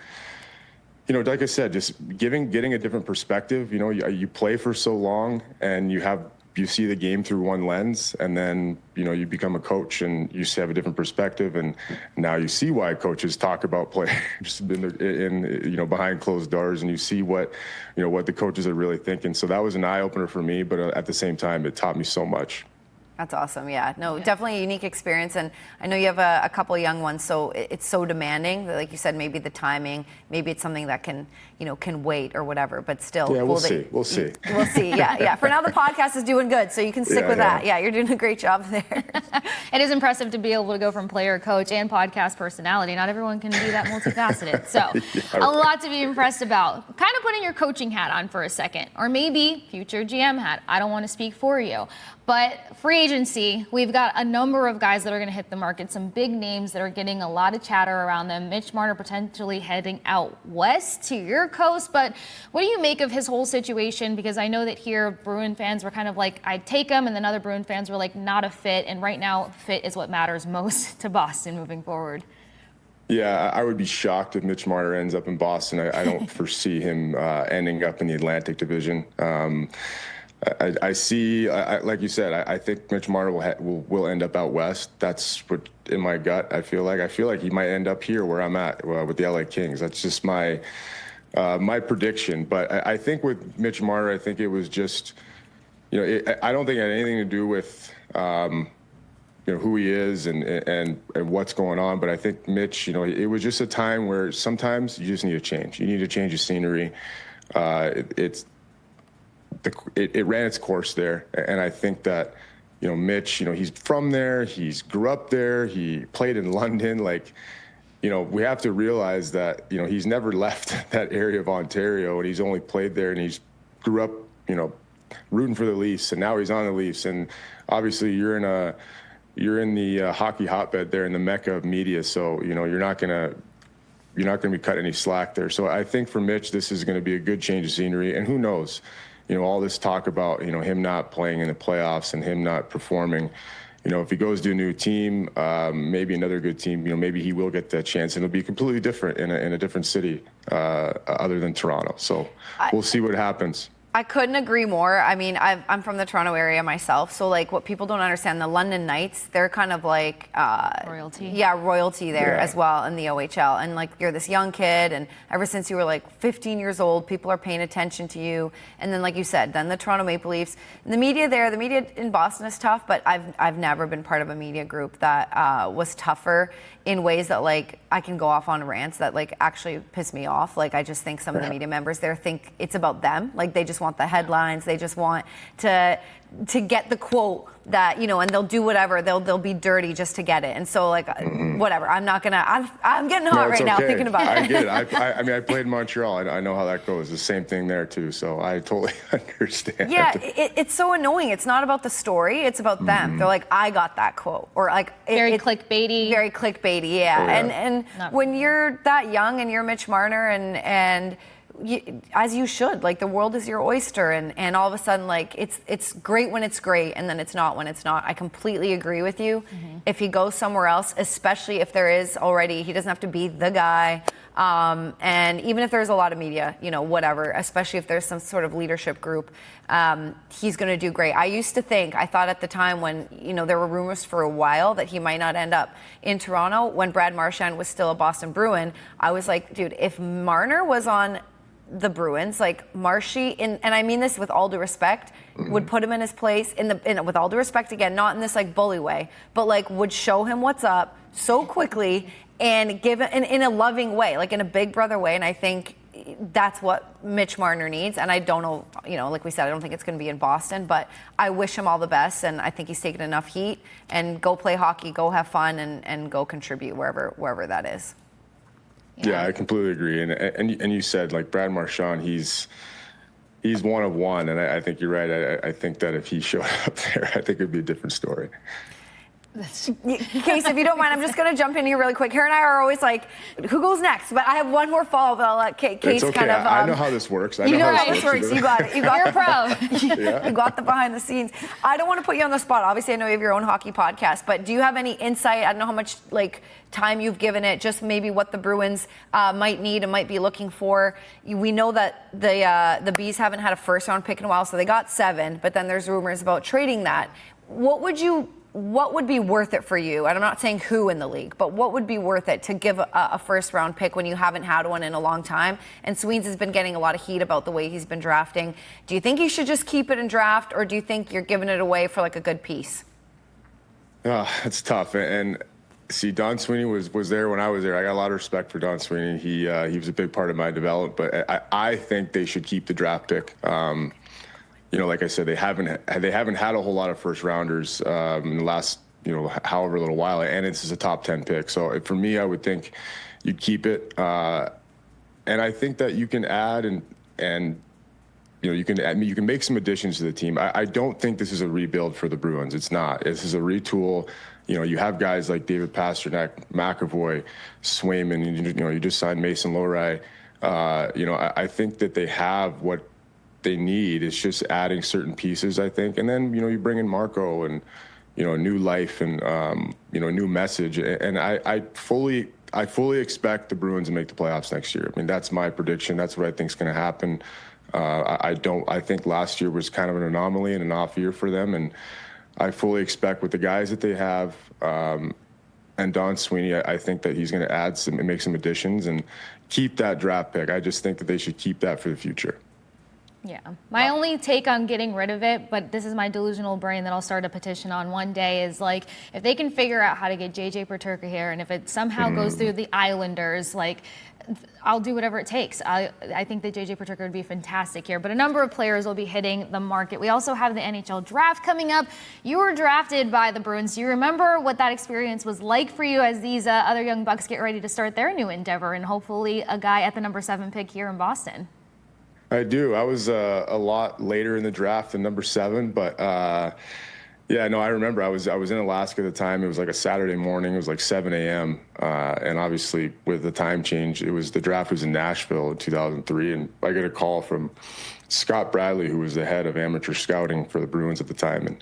you know, like I said, just getting a different perspective. You know, you play for so long and you see the game through one lens, and then, you know, you become a coach and you have a different perspective, and now you see why coaches talk about players in you know, behind closed doors, and you see what the coaches are really thinking. So that was an eye opener for me, but at the same time, it taught me so much. That's awesome. Yeah, no, definitely a unique experience. And I know you have a couple of young ones, so it's so demanding that, like you said, maybe the timing, maybe it's something that can wait or whatever, but still. Yeah, cool we'll see. We'll see. We'll see. Yeah. For now, the podcast is doing good, so you can stick with that. Yeah, you're doing a great job there. It is impressive to be able to go from player, coach, and podcast personality. Not everyone can be that multifaceted. So a lot to be impressed about. Kind of putting your coaching hat on for a second, or maybe future GM hat. I don't want to speak for you. But free agency, we've got a number of guys that are going to hit the market, some big names that are getting a lot of chatter around them. Mitch Marner potentially heading out west to your coast. But what do you make of his whole situation? Because I know that here Bruin fans were kind of like, I'd take him, and then other Bruin fans were like, not a fit. And right now, fit is what matters most to Boston moving forward. Yeah, I would be shocked if Mitch Marner ends up in Boston. I don't foresee him ending up in the Atlantic Division. I see, like you said, I think Mitch Marner will end up out west. That's what in my gut I feel like. I feel like he might end up here where I'm at with the LA Kings. That's just my prediction. But I think with Mitch Marner, I think it was just, I don't think it had anything to do with who he is and what's going on. But I think Mitch, it was just a time where sometimes you just need a change. You need to change the scenery. It ran its course there, and I think that Mitch, he's from there, he's grew up there, he played in London. Like, we have to realize that he's never left that area of Ontario, and he's only played there, and he's grew up rooting for the Leafs, and now he's on the Leafs. And obviously you're in the hockey hotbed there in the mecca of media, so you're not gonna be cut any slack there. So I think for Mitch, this is going to be a good change of scenery, and who knows. All this talk about, him not playing in the playoffs and him not performing, if he goes to a new team, maybe another good team, maybe he will get that chance, and it'll be completely different in a different city other than Toronto. So we'll see what happens. I couldn't agree more. I mean, I'm from the Toronto area myself, so like what people don't understand, the London Knights, they're kind of like royalty. Yeah, royalty there as well in the OHL. And like you're this young kid, and ever since you were like 15 years old, people are paying attention to you. And then, like you said, then the Toronto Maple Leafs, and the media in Boston is tough, but I've never been part of a media group that was tougher in ways that like I can go off on rants that like actually piss me off. Like I just think some of the media members there think it's about them. Like they just want the headlines. They just want to get the quote that, and they'll do whatever. They'll be dirty just to get it. And so like, whatever. I'm not gonna, I'm getting hot right now thinking about it. I get it. I mean, I played in Montreal. I know how that goes. The same thing there too. So I totally understand. Yeah. It's so annoying. It's not about the story. It's about them. They're like, I got that quote, or like very clickbaity. Very clickbaity. Yeah. Oh, yeah. And when you're that young and you're Mitch Marner and as you should, like the world is your oyster, and all of a sudden like it's great when it's great, and then it's not when it's not. I completely agree with you. If he goes somewhere else, especially if there is already, he doesn't have to be the guy, and even if there's a lot of media, whatever, especially if there's some sort of leadership group, he's going to do great. I thought at the time when there were rumors for a while that he might not end up in Toronto, when Brad Marchand was still a Boston Bruin, I was like, dude, if Marner was on the Bruins, like Marshy, and I mean this with all due respect, would put him in his place with all due respect, again, not in this like bully way, but like would show him what's up so quickly and give it in a loving way, like in a big brother way. And I think that's what Mitch Marner needs. And I don't know, like we said, I don't think it's going to be in Boston, but I wish him all the best. And I think he's taken enough heat, and go play hockey, go have fun, and go contribute wherever that is. Yeah, I completely agree. And you said like Brad Marchand, he's one of one, and I think you're right. I think that if he showed up there, I think it'd be a different story. Casey, if you don't mind, I'm just going to jump in here really quick. Her and I are always like, who goes next? But I have one more follow-up, but I'll let Case okay. kind of... I know how this works. You know how this works. You got it. You're a pro. Yeah. You got the behind the scenes. I don't want to put you on the spot. Obviously, I know you have your own hockey podcast, but do you have any insight? I don't know how much time you've given it, just maybe what the Bruins might need and might be looking for. We know that the Bees haven't had a first-round pick in a while, so they got 7, but then there's rumors about trading that. What would be worth it for you? And I'm not saying who in the league, but what would be worth it to give a first-round pick when you haven't had one in a long time? And Sweens has been getting a lot of heat about the way he's been drafting. Do you think he should just keep it and draft, or do you think you're giving it away for like a good piece? It's tough. And see, Don Sweeney was there when I was there. I got a lot of respect for Don Sweeney. He was a big part of my development. But I think they should keep the draft pick. Like I said, they haven't had a whole lot of first rounders in the last however little while, and this is a top 10 pick. So for me, I would think you'd keep it. And I think that you can add and you can make some additions to the team. I don't think this is a rebuild for the Bruins. It's not. This is a retool. You have guys like David Pastrnak, McAvoy, Swayman. You just signed Mason Lohrei. I think that they have what they need. It's just adding certain pieces, I think. And then you bring in Marco and a new life and a new message. And I fully expect the Bruins to make the playoffs next year. I mean, that's my prediction. That's what I think is going to happen. I think last year was kind of an anomaly and an off year for them, and I fully expect with the guys that they have, and Don Sweeney, I think that he's going to make some additions and keep that draft pick. I just think that they should keep that for the future. Yeah. My only take on getting rid of it, but this is my delusional brain that I'll start a petition on one day, is like, if they can figure out how to get JJ Peterka here, and if it somehow goes through the Islanders, like, I'll do whatever it takes. I think that JJ Peterka would be fantastic here, but a number of players will be hitting the market. We also have the NHL draft coming up. You were drafted by the Bruins. Do you remember what that experience was like for you as these other young Bucks get ready to start their new endeavor, and hopefully a guy at the number 7 pick here in Boston? I do. I was a lot later in the draft than number 7, but yeah, no, I remember I was in Alaska at the time. It was like a Saturday morning. It was like 7 a.m. And obviously with the time change, the draft was in Nashville in 2003, and I get a call from Scott Bradley, who was the head of amateur scouting for the Bruins at the time,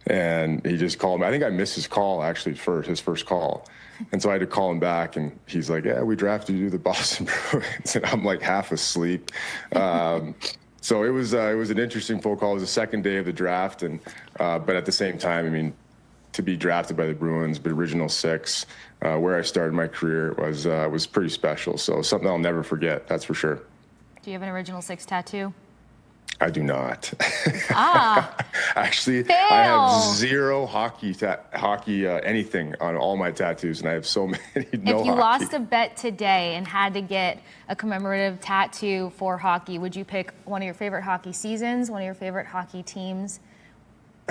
and he just called me. I think I missed his call actually his first call. And so I had to call him back, and he's like, "Yeah, we drafted you to the Boston Bruins," and I'm like half asleep. So it was an interesting phone call. It was the second day of the draft, and but at the same time, I mean, to be drafted by the Bruins, the original 6, where I started my career, was pretty special. So something I'll never forget. That's for sure. Do you have an original 6 tattoo? I do not. Actually, Fail. I have 0 hockey anything on all my tattoos, and I have so many. No If you hockey. lost a bet today and had to get a commemorative tattoo for hockey, would you pick one of your favorite hockey seasons, one of your favorite hockey teams,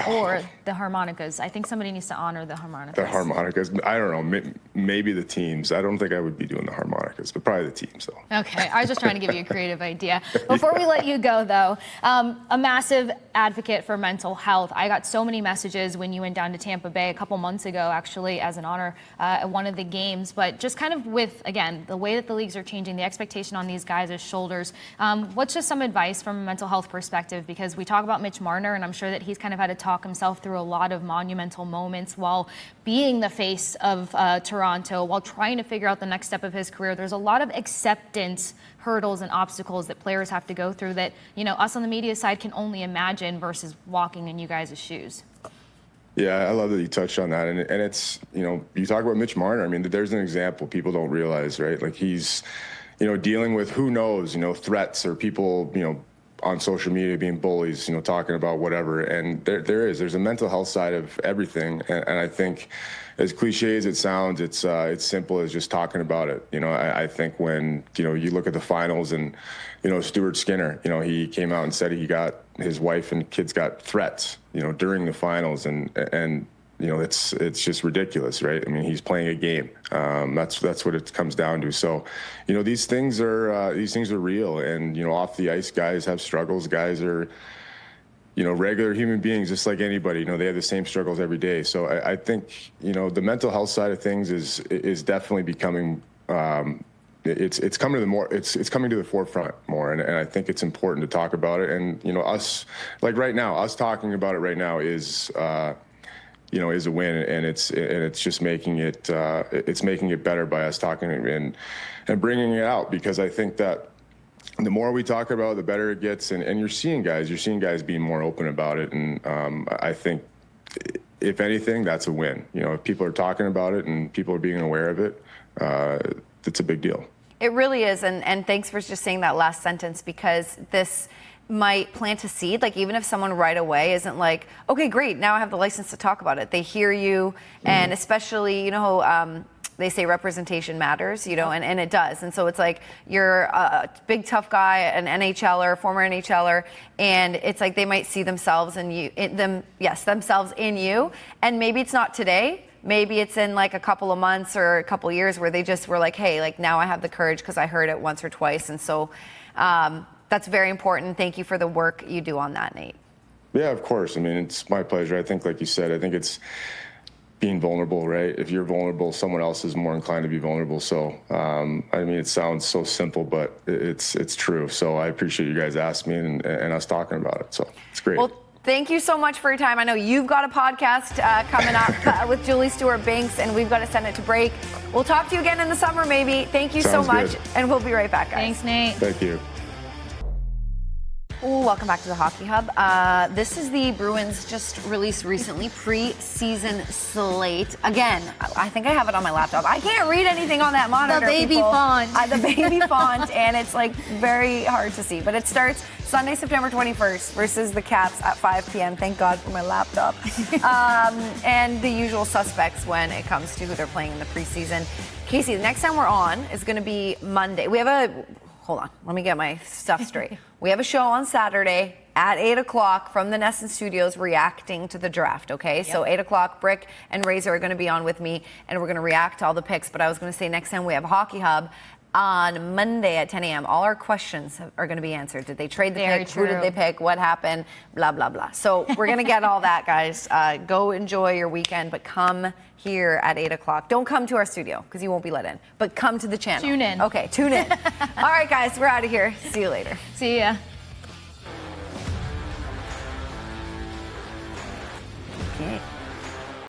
or the harmonicas? I think somebody needs to honor the harmonicas. The harmonicas. I don't know. Maybe the teams. I don't think I would be doing the harmonicas, but probably the teams, though. Okay. I was just trying to give you a creative idea. Before we let you go, though, a massive advocate for mental health. I got so many messages when you went down to Tampa Bay a couple months ago, actually, as an honor at one of the games. But just kind of with, again, the way that the leagues are changing, the expectation on these guys' shoulders, what's just some advice from a mental health perspective? Because we talk about Mitch Marner, and I'm sure that he's kind of had to talk himself through a lot of monumental moments while being the face of Toronto, while trying to figure out the next step of his career. There's a lot of acceptance hurdles and obstacles that players have to go through that, us on the media side can only imagine versus walking in you guys' shoes. Yeah, I love that you touched on that. And it's, you talk about Mitch Marner. I mean, there's an example people don't realize, right? Like he's, dealing with who knows, threats or people, on social media being bullies, talking about whatever. And there's a mental health side of everything. And I think as cliche as it sounds, it's simple as just talking about it. I think when, you look at the finals and, Stuart Skinner, he came out and said his wife and kids got threats, during the finals and it's just ridiculous, right? I mean, he's playing a game. That's what it comes down to. So, these things are real, and off the ice, guys have struggles. Guys are, regular human beings, just like anybody. They have the same struggles every day. So I think the mental health side of things is definitely becoming. It's coming to the forefront more, and I think it's important to talk about it. And us, like right now, us talking about it right now is a win, and it's just making it better by us talking and bringing it out, because I think that the more we talk about it, the better it gets, and you're seeing guys being more open about it, and I think if anything, that's a win. If people are talking about it and people are being aware of it, it's a big deal. It really is, and thanks for just saying that last sentence, because might plant a seed. Like, even if someone right away isn't like, okay, great, now I have the license to talk about it. They hear you, and especially, you know, they say representation matters, you know, and it does. And so it's like, you're a big, tough guy, an NHLer, former NHLer, and it's like they might see themselves in you, themselves in you. And maybe it's not today. Maybe it's in like a couple of months or a couple of years where they just were like, hey, like, now I have the courage because I heard it once or twice. And so that's very important. Thank you for the work you do on that, Nate. Yeah, of course. I mean, it's my pleasure. I think, like you said, I think it's being vulnerable, right? If you're vulnerable, someone else is more inclined to be vulnerable. So, I mean, it sounds so simple, but it's true. So I appreciate you guys asking me and us talking about it. So it's great. Well, thank you so much for your time. I know you've got a podcast coming up with Julie Stewart-Binks, and we've got to send it to break. We'll talk to you again in the summer, maybe. Thank you so much, good. and we'll be right back, guys. Thanks, Nate. Thank you. Welcome back to the Hockey Hub. This is the Bruins just released recently pre-season slate. Again, I think I have it on my laptop. I can't read anything on that monitor. The baby font. The baby font, and it's like very hard to see. But it starts Sunday, September 21st versus the Caps at 5 p.m. Thank God for my laptop. And the usual suspects when it comes to who they're playing in the preseason. Kasey, the next time we're on is going to be Monday. Hold on, let me get my stuff straight. We have a show on Saturday at 8 o'clock from the Nesson Studios reacting to the draft, okay? Yep. So 8 o'clock, Brick and Razor are going to be on with me, and we're going to react to all the picks. But I was going to say, next time we have Hockey Hub on Monday at 10 a.m., all our questions are going to be answered. Did they trade the pick? Who did they pick? What happened? Blah, blah, blah. So we're going to get all that, guys. Go enjoy your weekend, but come here at 8 o'clock. Don't come to our studio because you won't be let in, but come to the channel. Tune in. Okay, tune in. All right, guys, we're out of here. See you later. See ya.